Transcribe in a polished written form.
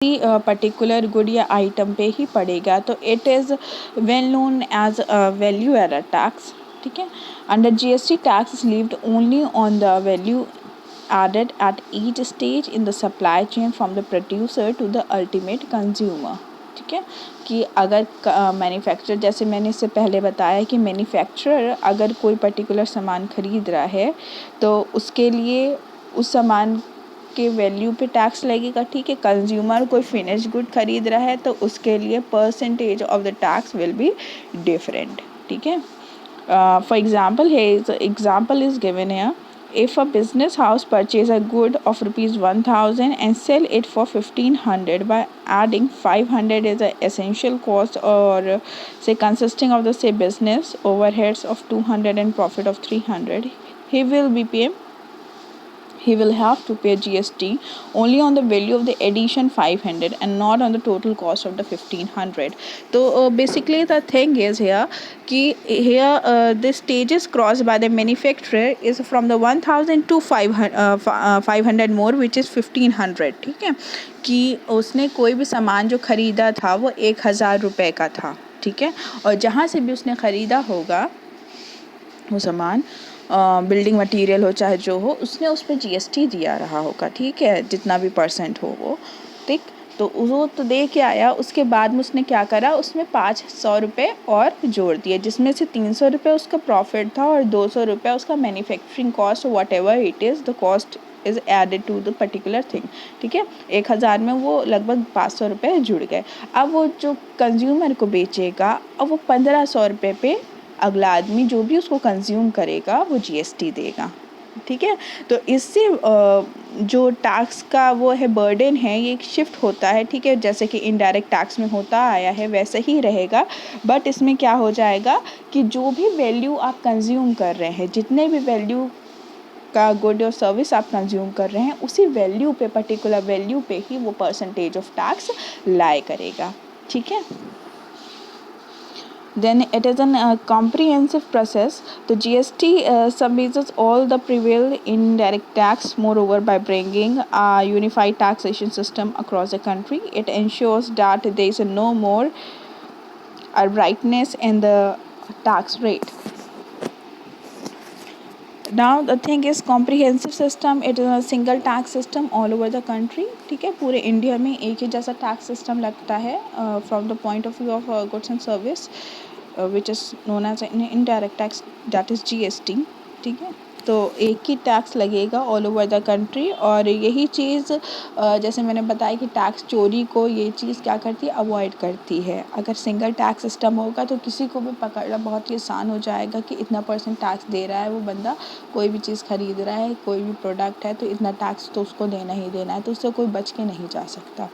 Particular good या item पे ही पड़ेगा, तो it is well known as value added tax. ठीक है, under GST tax is levied only on the value added at each stage in the supply chain from the producer to the ultimate consumer। ठीक है, कि अगर manufacturer, जैसे मैंने इससे पहले बताया कि मैन्युफैक्चरर अगर कोई पर्टिकुलर सामान खरीद रहा है तो उसके लिए उस सामान के वैल्यू पे टैक्स लगेगा। ठीक है, कंज्यूमर कोई फिनिश गुड खरीद रहा है तो उसके लिए percentage of the tax will be different. ठीक है, for example example is given here. If a business house purchase a good of rupees 1000 and sell it for 1500 by adding 500 as a essential cost, or say consisting of the say business overheads of 200 and profit of 300, he will have to pay GST only on the value of the addition 500 and not on the total cost of the 1500. So basically the thing is here कि here the stages crossed by the manufacturer is from the 1000 to 500 more, which is 1500। ठीक है, कि उसने कोई भी सामान जो ख़रीदा था वो 1000 रुपये का था। ठीक है, और जहाँ से भी उसने ख़रीदा होगा वो सामान, बिल्डिंग मटेरियल हो चाहे जो हो, उसने उस पर जीएसटी दिया रहा होगा। ठीक है, जितना भी परसेंट हो वो। ठीक, तो वो तो दे के आया, उसके बाद में उसने क्या करा, उसमें 500 रुपये और जोड़ दिए, जिसमें से 300 रुपये उसका प्रॉफिट था और 200 रुपये उसका manufacturing cost, whatever it is the cost is added to the particular thing. ठीक है, 1000 में वो लगभग 500 रुपये जुड़ गए। अब वो जो कंज्यूमर को बेचेगा, अब वो 1500 रुपये पे अगला आदमी जो भी उसको कंज्यूम करेगा वो जीएसटी देगा। ठीक है, तो इससे जो टैक्स का वो है बर्डन है ये शिफ्ट होता है। ठीक है, जैसे कि इनडायरेक्ट टैक्स में होता आया है वैसे ही रहेगा, बट इसमें क्या हो जाएगा कि जो भी वैल्यू आप कंज्यूम कर रहे हैं, जितने भी वैल्यू का गुड और सर्विस आप कंज्यूम कर रहे हैं, उसी वैल्यू पे, पर्टिकुलर वैल्यू पे ही वो परसेंटेज ऑफ टैक्स लाई करेगा। ठीक है, then it is a comprehensive process. The GST submises all the prevail indirect tax. Moreover, by bringing a unified taxation system across the country, it ensures that there is no more arbitrariness in the tax rate. Now the thing is comprehensive system, it is a single tax system all over the country। ठीक है, पूरे India में एक ही जैसा tax system लगता है from the point of view of goods and service, which is known as an indirect tax, that is GST। ठीक है, तो एक ही टैक्स लगेगा ऑल ओवर द कंट्री, और यही चीज़ जैसे मैंने बताया कि टैक्स चोरी को ये चीज़ क्या करती है, अवॉइड करती है। अगर सिंगल टैक्स सिस्टम होगा तो किसी को भी पकड़ना बहुत ही आसान हो जाएगा कि इतना % टैक्स दे रहा है वो बंदा, कोई भी चीज़ ख़रीद रहा है, कोई भी प्रोडक्ट है तो इतना टैक्स तो उसको देना ही देना है, तो उससे कोई बच के नहीं जा सकता।